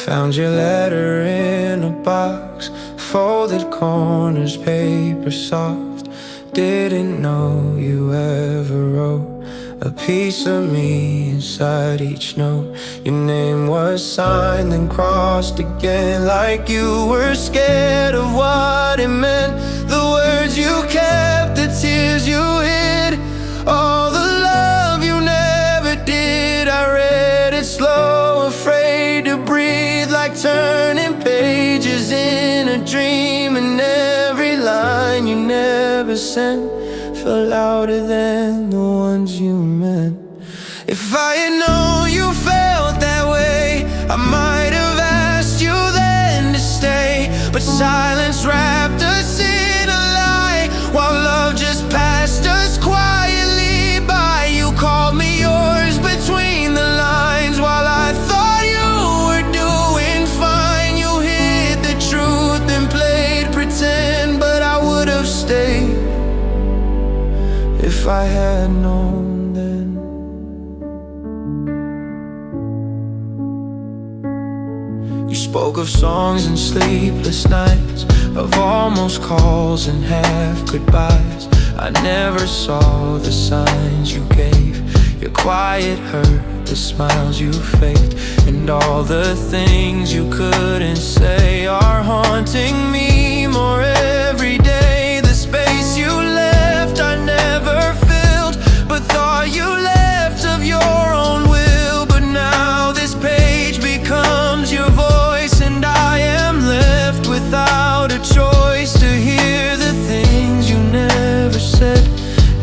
Found your letter in a box, folded corners, paper soft. Didn't know you ever wrote a piece of me inside each note. Your name was signed and crossed again, like you were scared of what it meant. The words you kept, the tears you hid, all the love you never did. I read it slow, afraid to breathe, like turning pages in a dream. And every line you never sent felt louder than the ones you meant. If I had known you felt that way, I might have asked you then to stay. But silence wrapped us in a lie, while love just passed us quietly by. You called me yours between the lines, while I thought you were doing fine. You hid the truth and played pretend, but I would have stayed if I had known then. You spoke of songs and sleepless nights, of almost calls and half goodbyes. I never saw the signs you gave. Your quiet hurt, the smiles you faked, and all the things you couldn't say are haunting me more every day. The space you left I never filled, but thought you left of your own will. But now this page becomes your voice, and I am left without a choice to hear the things you never said,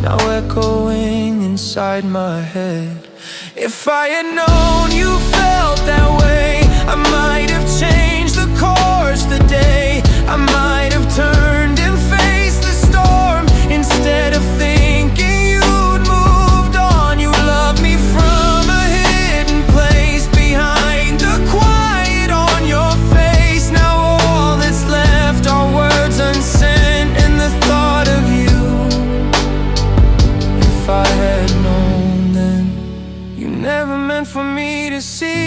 now echoing inside my head. If I had known you felt that way, I might have changed the course the day. I might have turned and faced the storm, instead of thinking you'd moved on. You loved me from a hidden place, behind the quiet on your face. Now all that's left are words unsent, and the thought of you. If I had known then, you never meant for me to see,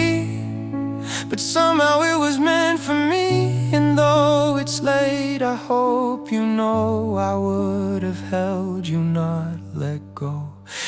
but somehow it was meant for me. And though it's late, I hope you know I would have held you, not let go.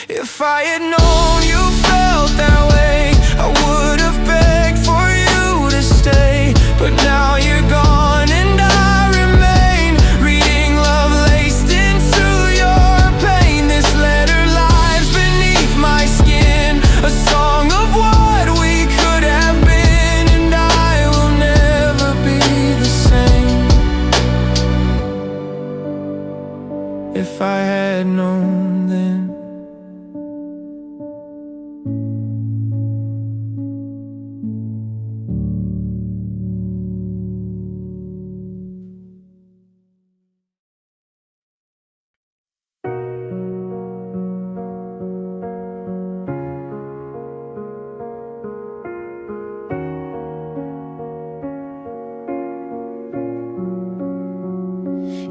If I had known you felt that way, I would have begged for you to stay. But now you're gone and I remain, reading love laced into your pain. This letter lies beneath my skin, a song of what we could have been, and I will never be the same. If I had known then.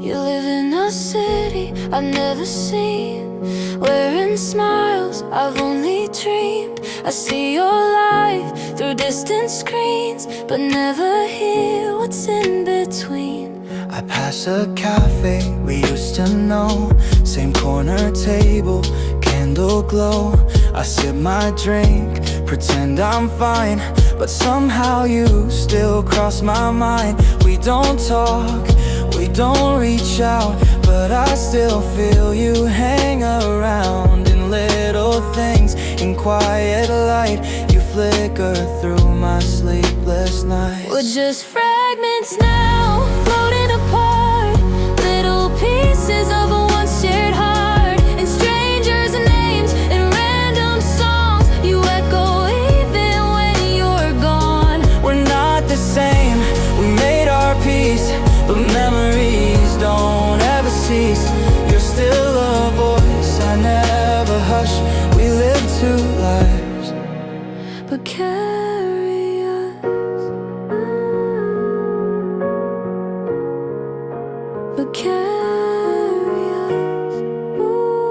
You live in a city I've never seen, wearing smiles I've only dreamed. I see your life through distant screens, but never hear what's in between. I pass a cafe we used to know, same corner table, candle glow. I sip my drink, pretend I'm fine, but somehow you still cross my mind. We don't talk, we don't reach out, but I still feel you hang around in little things. In quiet light, you flicker through my sleepless nights. We're just fragments now, floating apart, little pieces of a once shared heart. And strangers' names and random songs, you echo even when you're gone. We're not the same, we made our peace, but memories don't ever cease. You're still a voice I never hush. We live two lives, But carry us, but carry us. Ooh.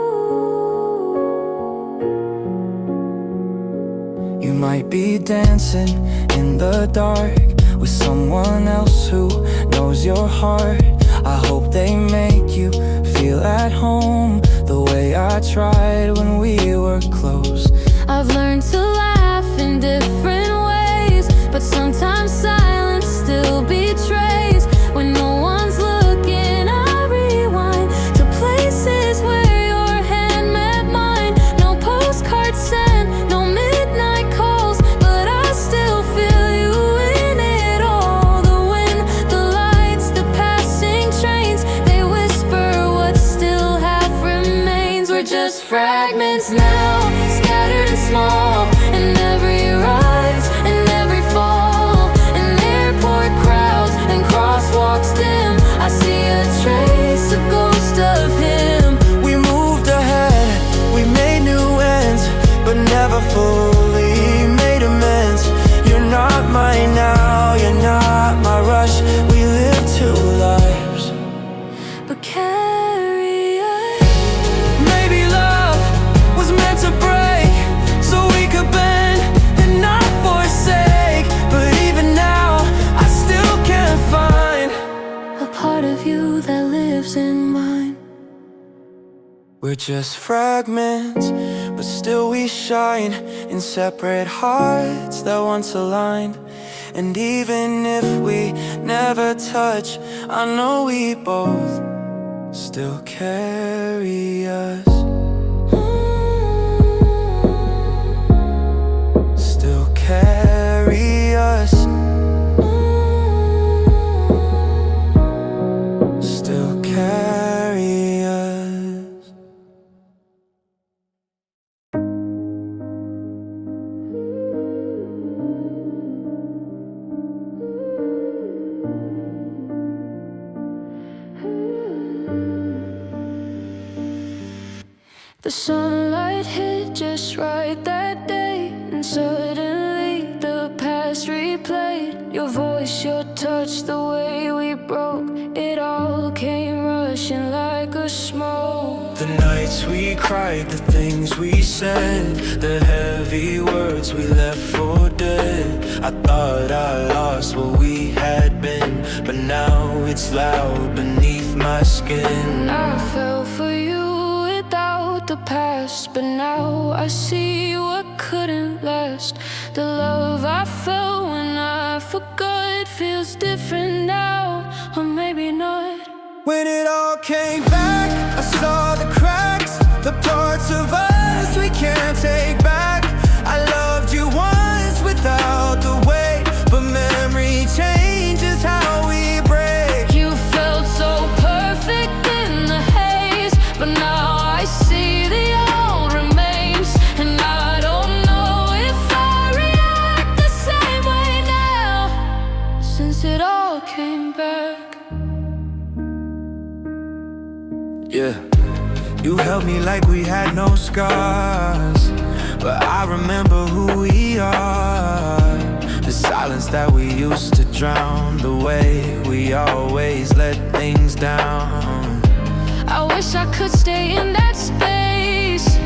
you might be dancing in the dark, with someone else who knows your heart. I hope they make you feel at home the way I tried when we were close. I've learned to laugh in different ways, but sometimes silence still betrays. When no one's looking, I rewind to places where your hand met mine. No postcards sent, no midnight calls, but I still feel you in it all. The wind, the lights, the passing trains, they whisper what still half remains. We're just fragments now, scattered and small, and every rise and every fall, and airport crowds and crosswalks dim. I see a trace, a ghost of him. We moved ahead, we made new ends, but never fully made amends. You're not mine now, you're not my rush. We live two lives, But carry us. maybe love was meant to break, so we could bend and not forsake. But even now, I still can't find A part of you that lives in mine. we're just fragments, but still we shine in separate hearts that once aligned. And even if we never touch, I know we both still carry us. Still carry us. Still carry us. The sunlight hit just right that day, and suddenly the past replayed. Your voice, your touch, the way we broke, it all came rushing like a smoke. The nights we cried, the things we said, the heavy words we left for dead. I thought I lost what we had been, but now it's loud beneath my skin. I fell for you without the past, but now I see what couldn't last. The love I felt when I forgot feels different now, or maybe not. When it all came back, I saw the cracks, the parts of us we can't take back. I loved you once without the weight, but memory changes how we break. You felt so perfect in the haze, but now I see the old remains, and I don't know if I react the same way now, since it all came back. Yeah, you held me like we had no scars, but I remember who we are. The silence that we used to drown, the way we always let things down. I wish I could stay in that space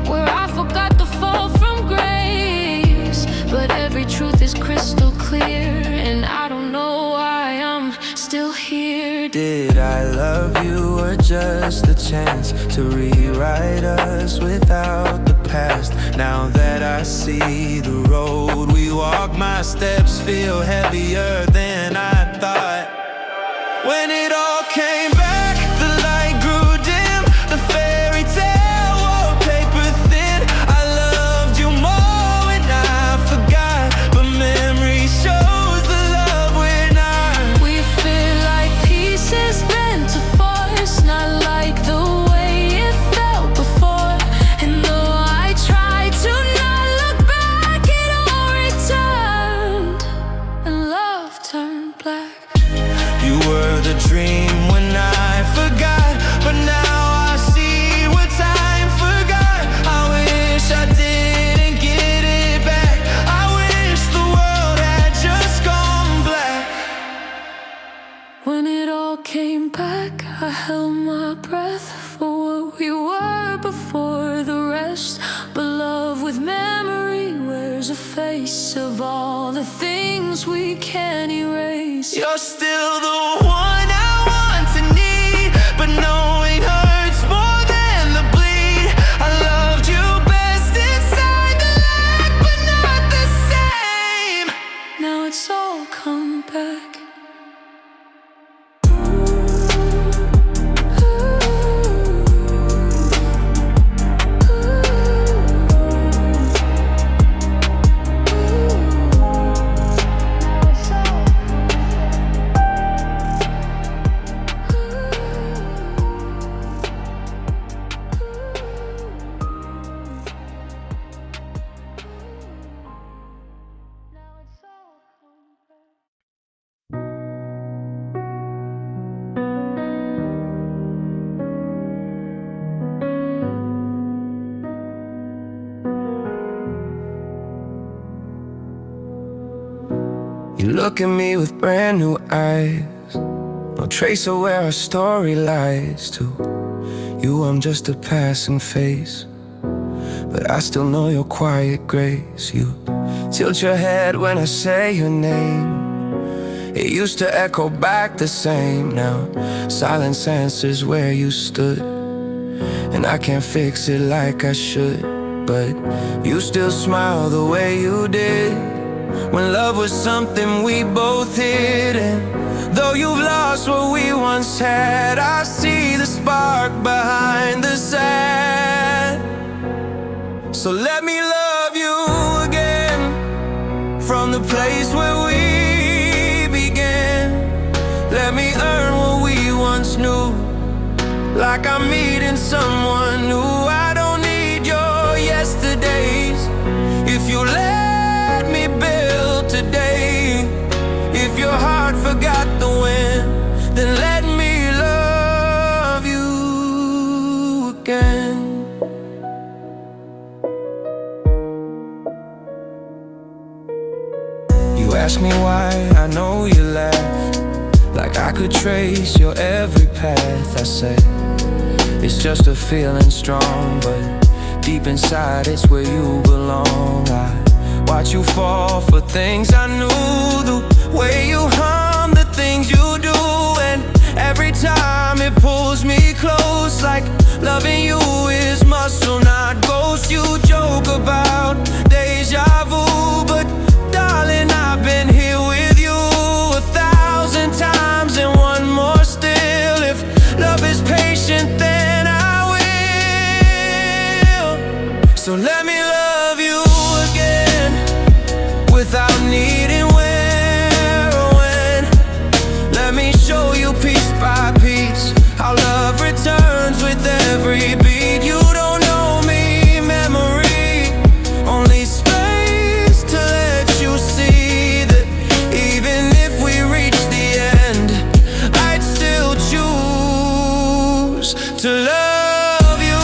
where I forgot the fall from grace, but every truth is crystal clear, and I don't know why I'm still here. Did I love you or just the chance to rewrite us without the past? Now that I see the road we walk, my steps feel heavier than I thought. When it all came back, the light grew dim, the fairy tale wallpaper thin. I loved you more when I forgot, but memory shows the love we're not. We feel like pieces bent to force, not like the way it felt before. And though I tried to not look back, it all returned, and love turned black. You were the dream when I forgot, but now I see what time forgot. I wish I didn't get it back. I wish the world had just gone black. When it all came back, I held my breath for what we were before the rest. But love with memory wears a face of all the things we can't erase. You're still the one I want to need, but knowing hurts more than the bleed. I loved you best inside the light, but not the same. Now it's all come back. You look at me with brand new eyes, no trace of where our story lies. To you I'm just a passing face, but I still know your quiet grace. You tilt your head when I say your name. It used to echo back the same. Now silence answers where you stood, and I can't fix it like I should. But you still smile the way you did when love was something we both hid. And though you've lost what we once had, I see the spark behind the sad. So let me love you again, from the place where we began. Let me earn what we once knew, like I'm meeting someone new. I don't need your yesterdays if you let me build today. If your heart forgot the wind, then let me love you again. You ask me why, I know you laugh, like I could trace your every path. I say it's just a feeling strong, but deep inside it's where you belong. I watch you fall for things I knew, the way you hum, the things you do, and every time it pulls me close, like loving you is muscle, not ghost. You joke about deja vu, but darling, I've been here with you 1,000 times and one more still. If love is patient, then I will. So let me love you again, without needing where or when. Let me show you piece by piece how love returns with every beat. You don't know me, memory, only space to let you see that even if we reach the end, I'd still choose to love you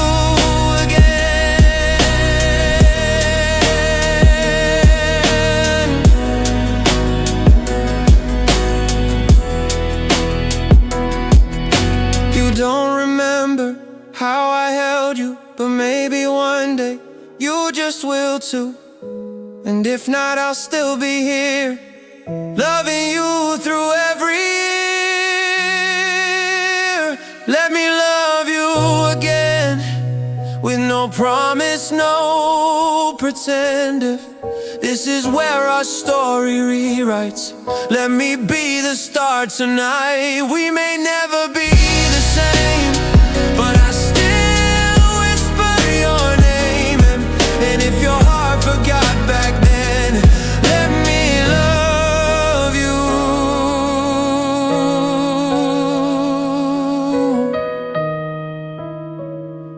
again. You don't remember how I held you, but maybe one day you just will too. And if not, I'll still be here, loving you through every year. Let me love you again, with no promise, no pretend. If this is where our story rewrites, let me be the start tonight. We may never be the same, but I still whisper your name. And if your heart forgot back then, let me love you.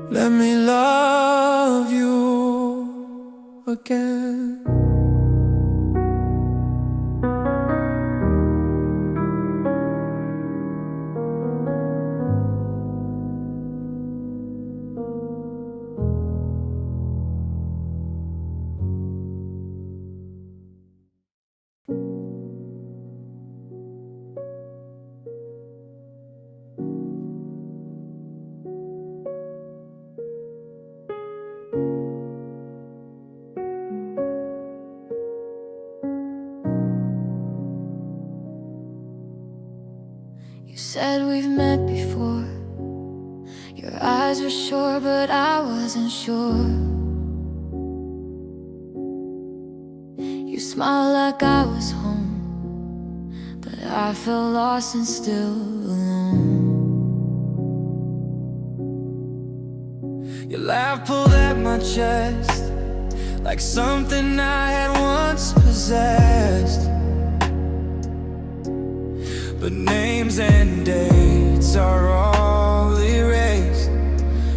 Let me love you again. You said we've met before. Your eyes were sure, but I wasn't sure. You smiled like I was home, but I felt lost and still alone. Your laugh pulled at my chest like something I had once possessed. But names and dates are all erased.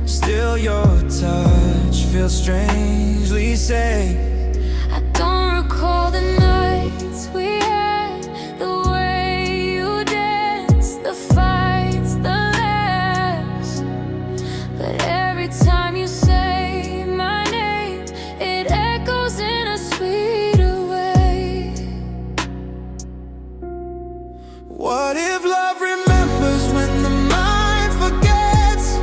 Still your touch feels strangely safe. I don't recall the nights we had, the way you danced, the fights, the laughs. But every time you say my name, it echoes in a sweeter way. What if love remembers when the mind forgets?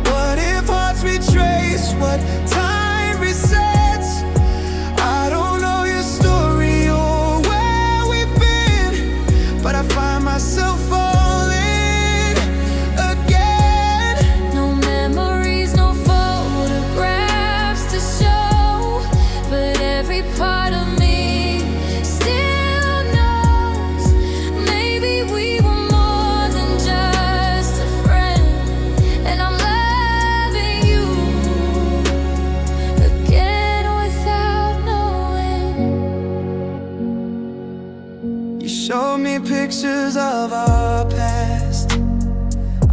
What if hearts retrace what time resets? I don't know your story or where we've been, but I find myself falling again. No memories, no photographs to show, but every part of me still knows. Maybe we were more than just a friend, and I'm loving you again without knowing. You showed me pictures of our past.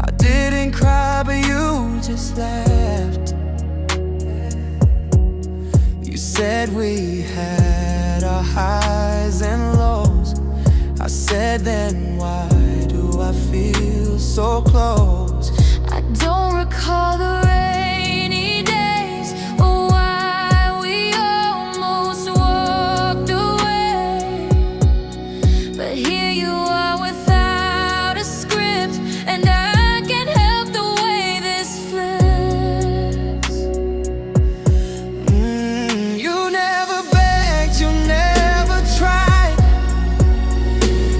I didn't cry, but you just laughed. You said we had our highs and lows. I said, then why do I feel so close? I don't recall the rainy days or why we almost walked away. But here you are without a script, and I can't help the way this flips. You never begged, you never tried.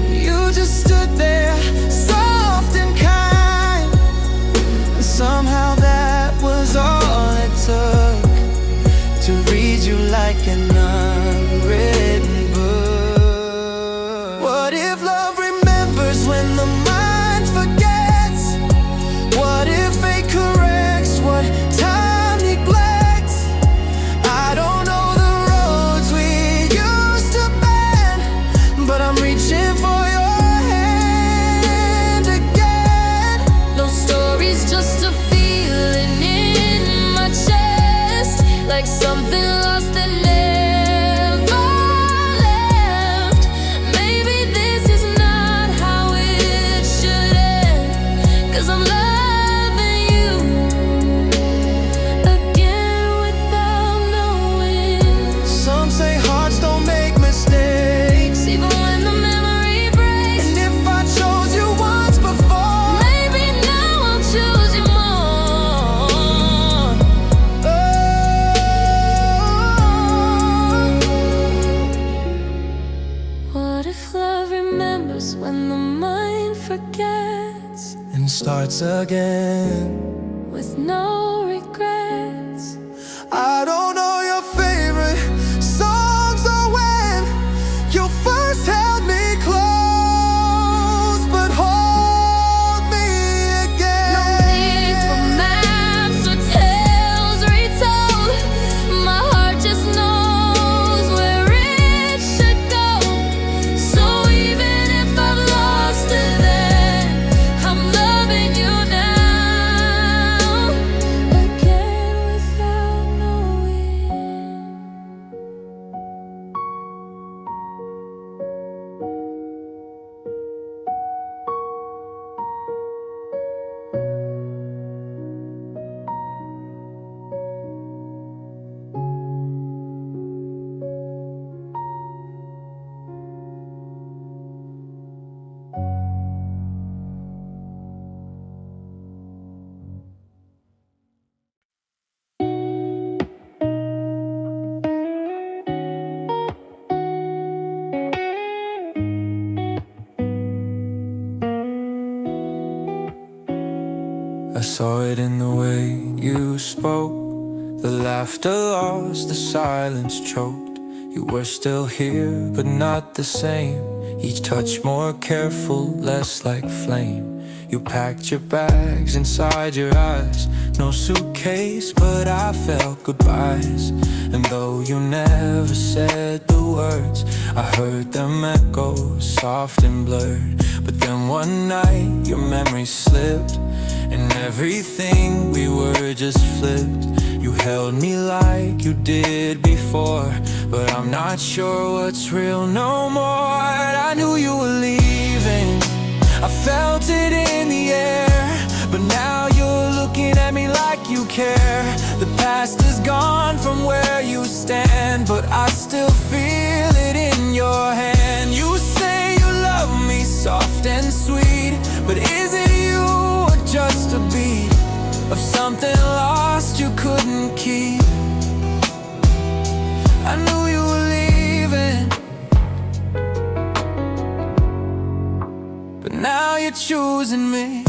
You just stood there, soft and kind. And somehow that was all it took to read you like an unwritten book. What if love remembers when the mind forgets? What if fate corrects what time neglects? I don't know the roads we used to bend, but I'm reaching for your hand again. Those stories just a feeling in my chest, like something lost that never left. Maybe this is not how it should end, 'cause I'm loving you again without knowing. Some say hearts don't make mistakes, Even when the memory breaks, and if I chose you once before, maybe now I'll choose you more. What if love remembers when the mind forgets, and starts again. with no regrets? I don't know your favorite songs or when you first held me close, but hold me again. No need for maps or tales retold. My heart just knows where it should go. So even if I've lost it then, I'm loving you now again without knowing. saw it in the way you spoke. The laughter lost, the silence choked. You were still here, but not the same. Each touch more careful, less like flame. You packed your bags inside your eyes. No suitcase, but I felt goodbyes. And though you never said the words, I heard them echo, soft and blurred. But then one night, your memory slipped, and everything we were just flipped. You held me like you did before, but I'm not sure what's real no more. I knew you were leaving, I felt it in the air, but now you're looking at me like you care. The past is gone from where you stand, but I still feel it in your hand. You say you love me soft and sweet, but is it you or just a beat of something lost you couldn't keep? I knew you were leaving, but now you're choosing me.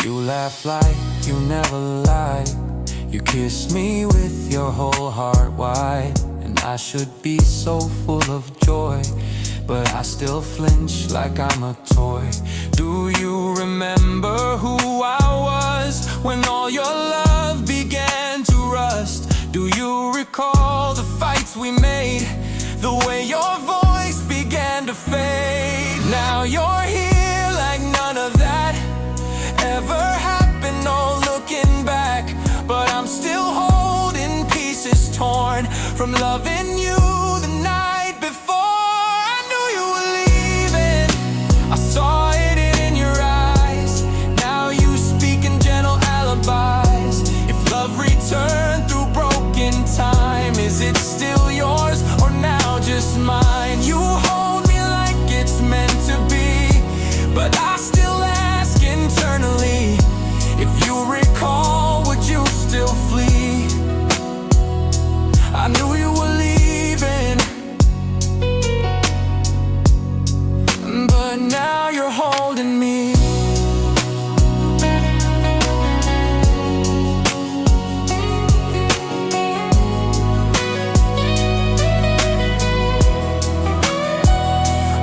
You laugh like you never lied. You kiss me with your whole heart wide. And I should be so full of joy, but I still flinch like I'm a toy. Do you remember who I was when all your love began to rust? Do you recall the fights we made, the way your voice began to fade? Now you're here like none of that ever happened, no looking back. But I'm still holding pieces torn from loving you the night before. I knew you were leaving, I saw it in your eyes. Now you speak in gentle alibis. If love returned through broken time, is it still yours or now just mine? You hold me like it's meant to be, but I still ask internally, if you recall, would you still flee? I knew you were leaving, but now you're holding me.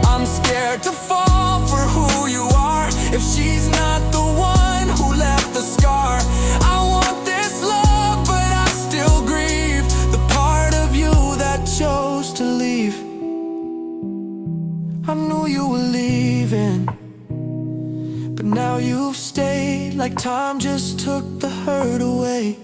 I'm scared to fall for who you are, if she's not the one who left the scar. I want this love, but I still grieve the part of you that chose to leave. I knew you were leaving, but now you've stayed like time just took the hurt away.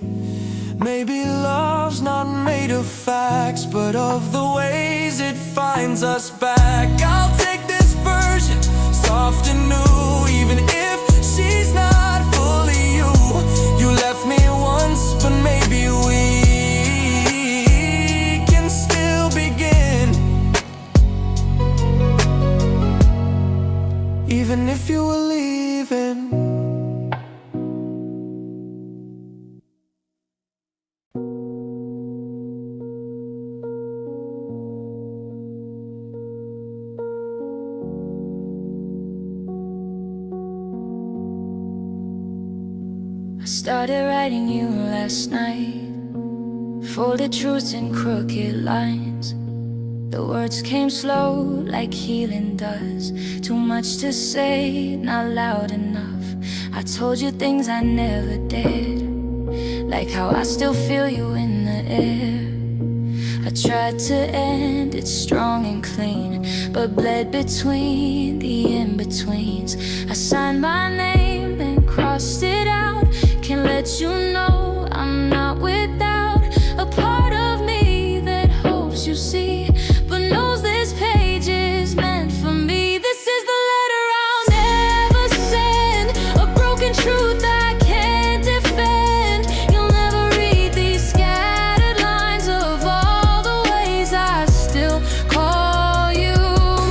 Maybe love's not made of facts, but of the ways it finds us back. I'll take this version, soft and new, even if she's not fully you. You left me once, but maybe we can still begin. Even if you were leaving. I started writing you last night, folded truths in crooked lines. The words came slow like healing does. Too much to say, not loud enough. I told you things I never did, like how I still feel you in the air. I tried to end it strong and clean, but bled between the in-betweens. I signed my name and crossed it out. Can't let you know I'm not without a part of me that hopes you see, but knows this page is meant for me. This is the letter I'll never send, a broken truth I can't defend. You'll never read these scattered lines of all the ways I still call you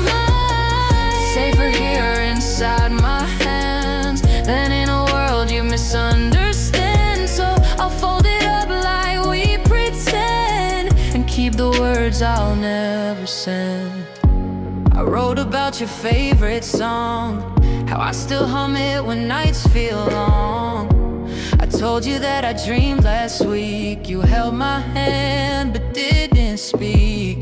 mine. Safer here inside my hands than in a world you misunderstand. sent. I wrote about your favorite song, how I still hum it when nights feel long. I told you that I dreamed last week. You held my hand but didn't speak.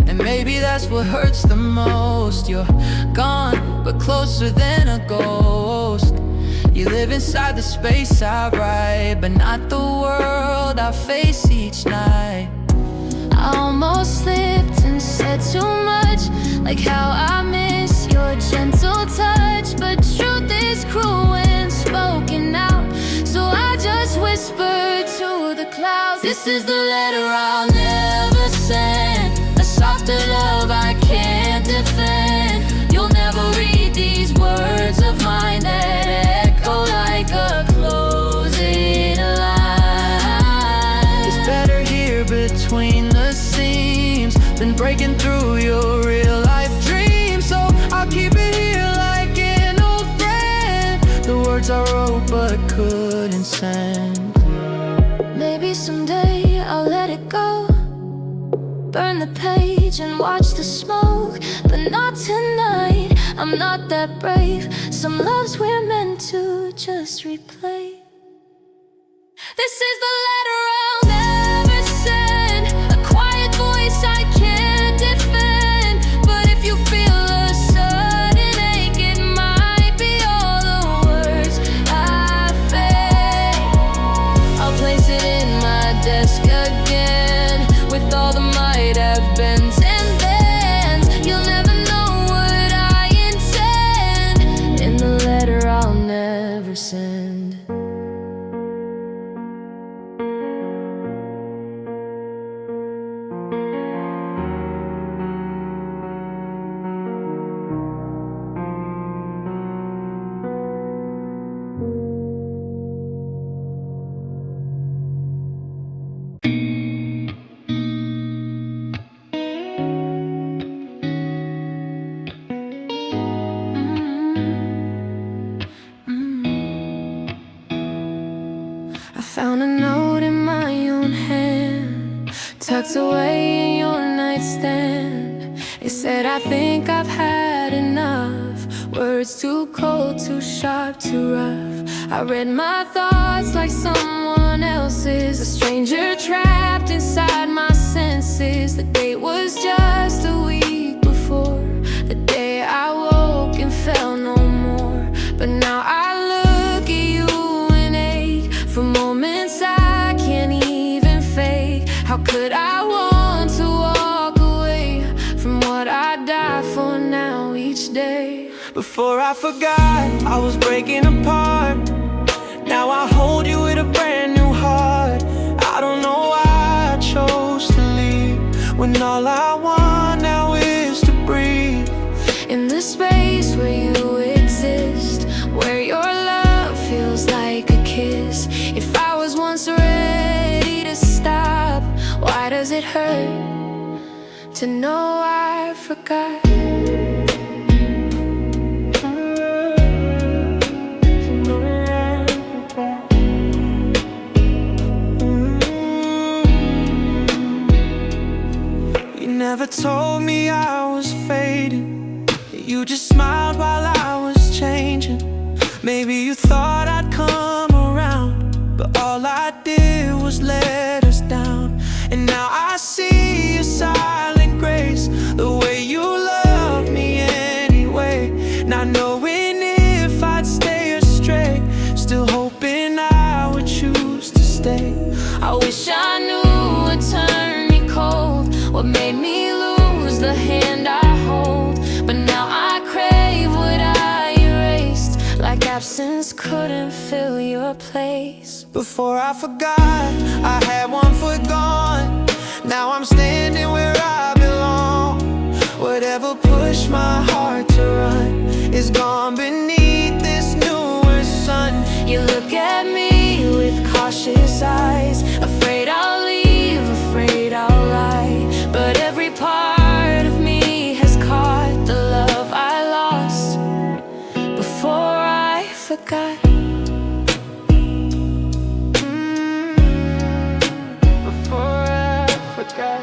And maybe that's what hurts the most. You're gone but closer than a ghost. You live inside the space I write, but not the world I face each night. I almost slipped and said too much, like how I miss your gentle touch. But truth is cruel when spoken out, so I just whispered to the clouds. This is the letter I'll never send, a softer love I can't defend. You'll never read these words of mine that echo like a closing line. It's better here between the seams than breaking through your real life dream. So I'll keep it here like an old friend, the words I wrote but couldn't send. Maybe someday I'll let it go, burn the page and watch the smoke, but not tonight. I'm not that brave. Some loves we're meant to just replay. This is the letter I'll never send, a quiet voice I can't defend. But if you feel a sudden ache, it might be all the words I fake. I'll place it in my desk again, with all the might have beens and thens. You'll never know what I intend in the letter I'll never send. Found a note in my own hand, tucked away in your nightstand. It said, I think I've had enough. Words too cold, too sharp, too rough. I read my thoughts like someone else's, a stranger trapped inside my senses. The date was just a week before, the day I woke and felt no more. But now I look at you and ache for moments I can't even fake. How could I want to walk away from what I die for now each day? Before I forgot, I was breaking apart. Now I hold you with a brand new heart. I don't know why I chose to leave, when all I want now is to breathe. In the space where you exist, where your love feels like a kiss. If I was once ready to stop, why does it hurt to know I forgot? You never told me I was fading, you just smiled while I was changing. Maybe you thought I'd come around, but all I did was let us down. And now I see your silent grace, the way you love me anyway. Not knowing if I'd stay astray, still hoping I would choose to stay. I wish I knew what turned me cold, what made me lose the hand I hold. But now I crave what I erased, like absence couldn't fill your place. Before I forgot, I had one foot gone. Now I'm standing where I belong. Whatever pushed my heart to run is gone beneath this newer sun. You look at me with cautious eyes, afraid I'll leave, afraid I'll lie. But every part of me has caught the love I lost before I forgot. Before I forgot.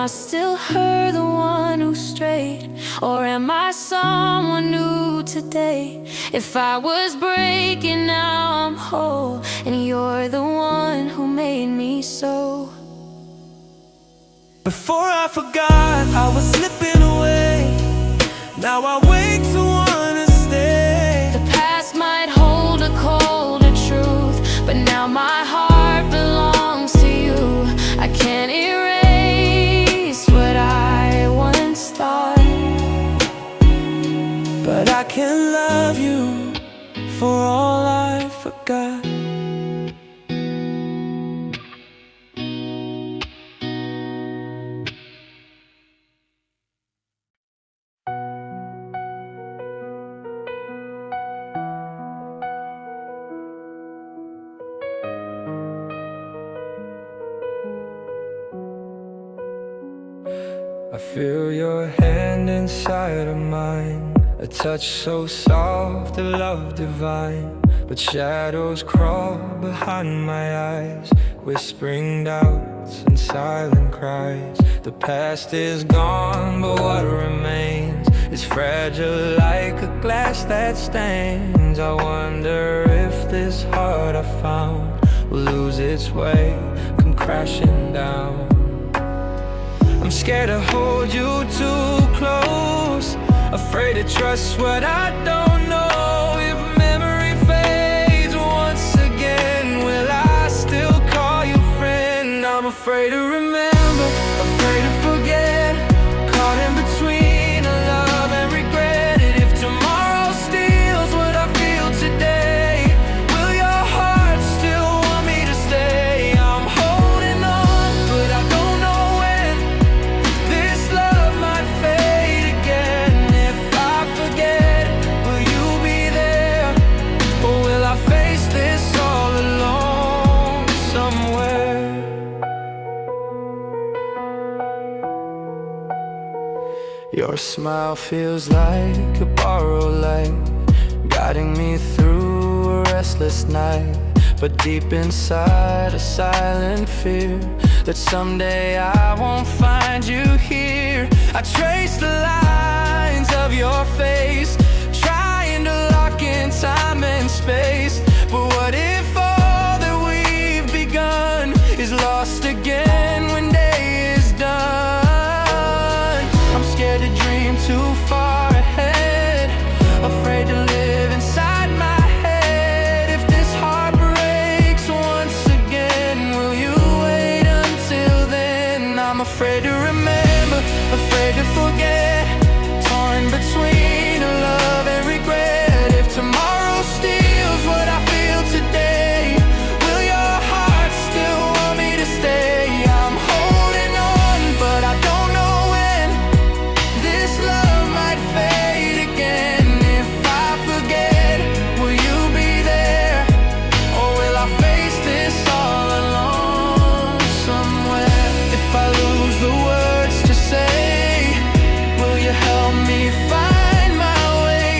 I still her, the one who strayed? Or am I someone new today? If I was breaking, now I'm whole, and you're the one who made me so. Before I forgot, I was slipping away. Now I wake to wanna stay. The past might hold a colder truth, but now my heart belongs to you. I can't erase what I once thought, but I can love you for all I forgot. I feel your hand inside of mine, a touch so soft, a love divine. But shadows crawl behind my eyes, whispering doubts and silent cries. The past is gone, but what remains is fragile like a glass that stains. I wonder if this heart I found will lose its way, come crashing down. I'm scared to hold you too close, afraid to trust what I don't know. If memory fades once again, will I still call you friend? I'm afraid to remember, afraid to forget, caught in between a love and regret. And if tomorrow steals what I feel today, will your heart still want me to stay? I'm holding on, but I don't know when this love might fade again. If I forget, will you be there? Or will I face this all alone somewhere? Your smile feels like a borrowed light, guiding me through a restless night. But deep inside a silent fear that someday I won't find you here. I trace the lines of your face, trying to lock in time and space. But what if all that we've begun is lost again when day is done? I'm scared to dream too far ahead, afraid to live inside my head. If this heart breaks once again, will you wait until then? I'm afraid to remember, afraid to forget, torn between a love and regret. If tomorrow steals what I feel today, will your heart still want me to stay? I'm holding on, but I don't know when this love might fade again. If I forget, will you be there? Or will I face this all alone somewhere? If I lose the words to say, will you help me find my way?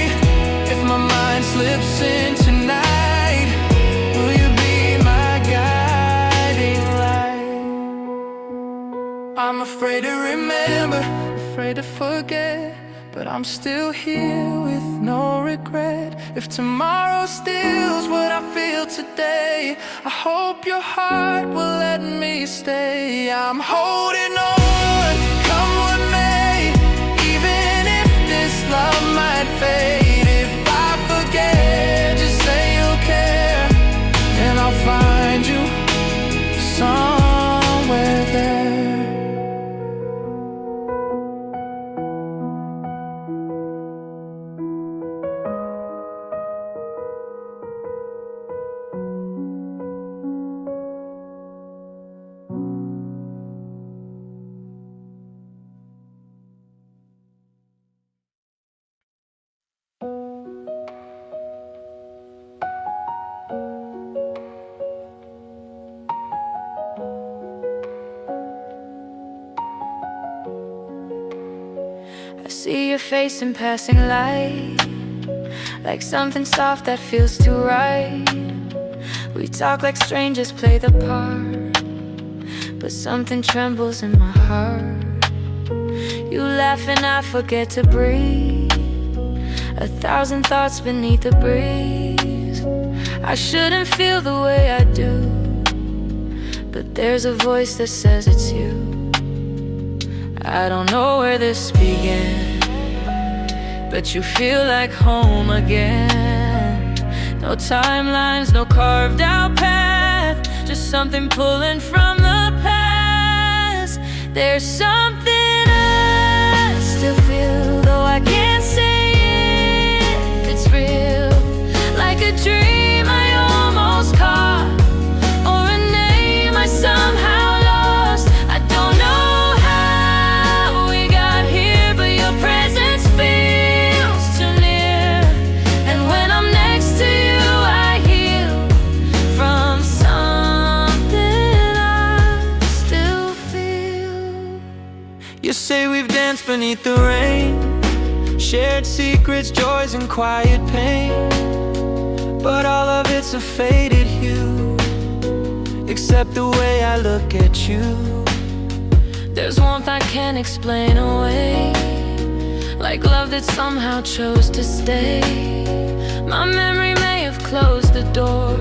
If my mind slips in tonight, will you be my guiding light? I'm afraid to remember, afraid to forget, but I'm still here with no regret. If tomorrow steals what I feel today, I hope your heart will let me stay. I'm holding on, come what may, even if this love might fade. If I forget, just say you'll care, and I'll find you somewhere there. I see your face in passing light, like something soft that feels too right. We talk like strangers, play the part, but something trembles in my heart. You laugh and I forget to breathe. 1,000 thoughts beneath the breeze. I shouldn't feel the way I do, but there's a voice that says it's you. I don't know where this began, but you feel like home again. No timelines, no carved out path, just something pulling from the past. There's something I still feel, though I can't say if it's real. Like a dream I almost caught, or a name I somehow lost. I don't know how we got here, but your presence feels too near. And when I'm next to you, I heal from something I still feel. You say we've danced beneath the rain, shared secrets, joys, and quiet pain, but all of it's a faded hue, except the way I look at you. There's warmth I can't explain away, like love that somehow chose to stay. My memory may have closed the door,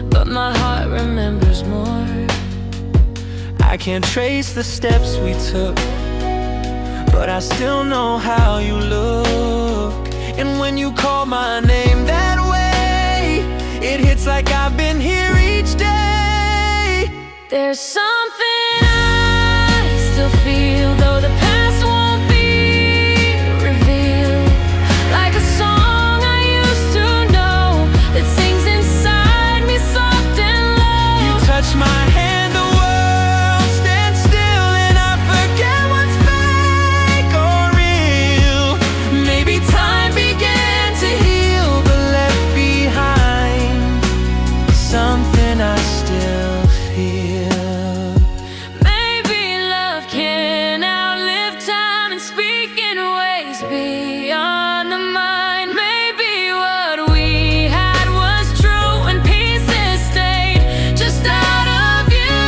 but my heart remembers more. I can't trace the steps we took, but I still know how you look. And when you call my name that way, it hits like I've been here each day. There's something I still feel, though the past won't be revealed. Like a song I used to know that sings inside me soft and low. You touch my hand, the world stands still, and I forget what's fake or real. Maybe time began to heal, but left behind something I still feel. Maybe love can outlive time and speak in ways beyond the mind. Maybe what we had was true and pieces stayed just out of you.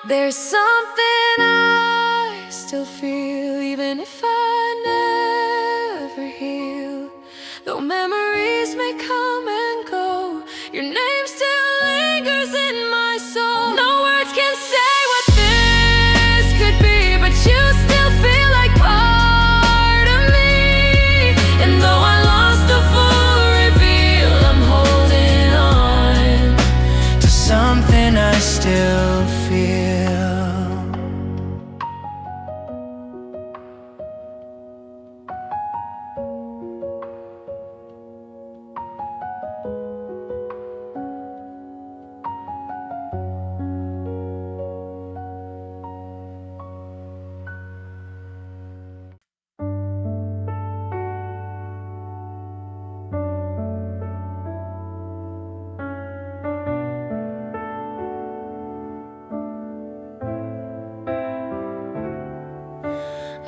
There's something I still feel, even if I never heal. Though memories may come and go, your name still lingers in my soul. No words can say what this could be, but you still feel like part of me. And though I lost the full reveal, I'm holding on To something I still feel.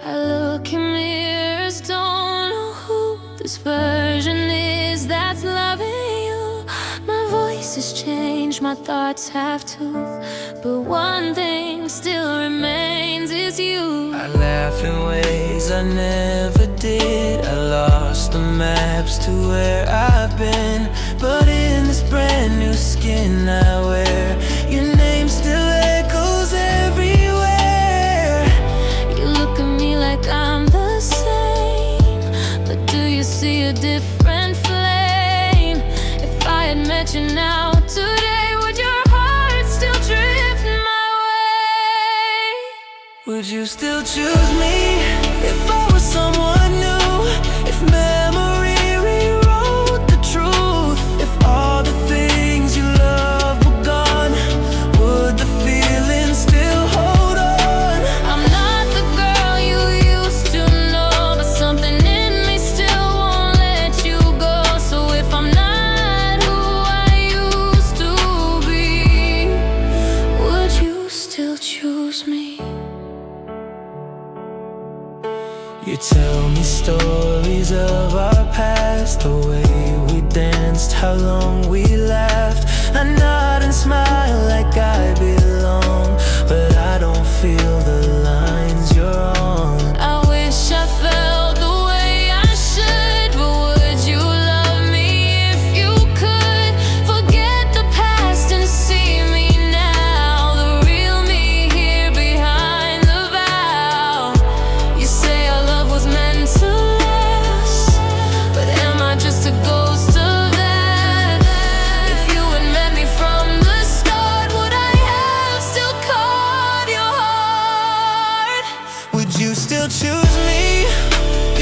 I look in mirrors, don't know who this version is that's loving you. My voice has changed, my thoughts have too, but one thing still remains is you. I laugh in ways I never did. I lost the maps to where I've been, but in this brand new skin I wear, your name still echoes everywhere. You look at me like I'm the same, but do you see a different flame? If I had met you now today, would your heart still drift my way? Would you still choose me if I was someone new? If memory rewrote the truth? If all the things you love were gone, would the feeling still hold on? I'm not the girl you used to know, but something in me still won't let you go. So if I'm not who I used to be, would you still choose me? You tell me stories of our past, the way we danced, how long we laughed. I nod and smile like I belong, but feel the lines you're on. I wish I felt the way I should, but would you love me if you could? Forget the past and see me now, the real me here behind the vow. You say our love was meant to last, but am I just a ghost of that? If you had met me from the start, would I have still caught your heart? Would you still choose me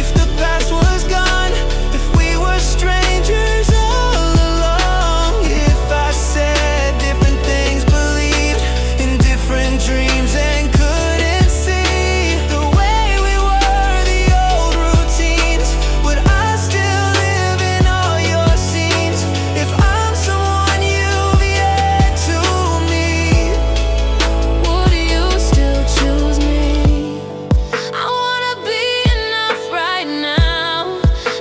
if the past was gone? If we were strangers all along? If I said different things, believed in different dreams, and couldn't see the way we were, the old routines? Would I still live in all your scenes if I'm someone you've yet to meet? Would you still choose me? I wanna be enough right now,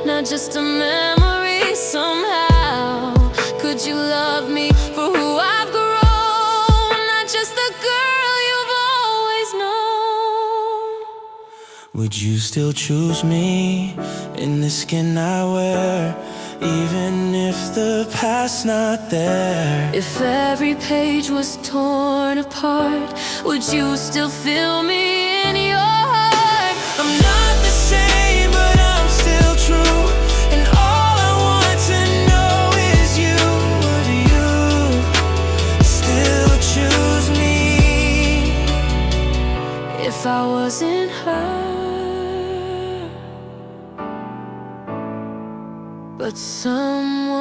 not just a memory somehow. Could you love me for who I've grown, not just the girl you've always known? Would you still choose me in the skin I wear, even if the past's not there? If every page was torn apart, would you still feel me in your heart? I'm not the same, but I'm still true, and all I want to know is you. Would you still choose me If I wasn't her, but someone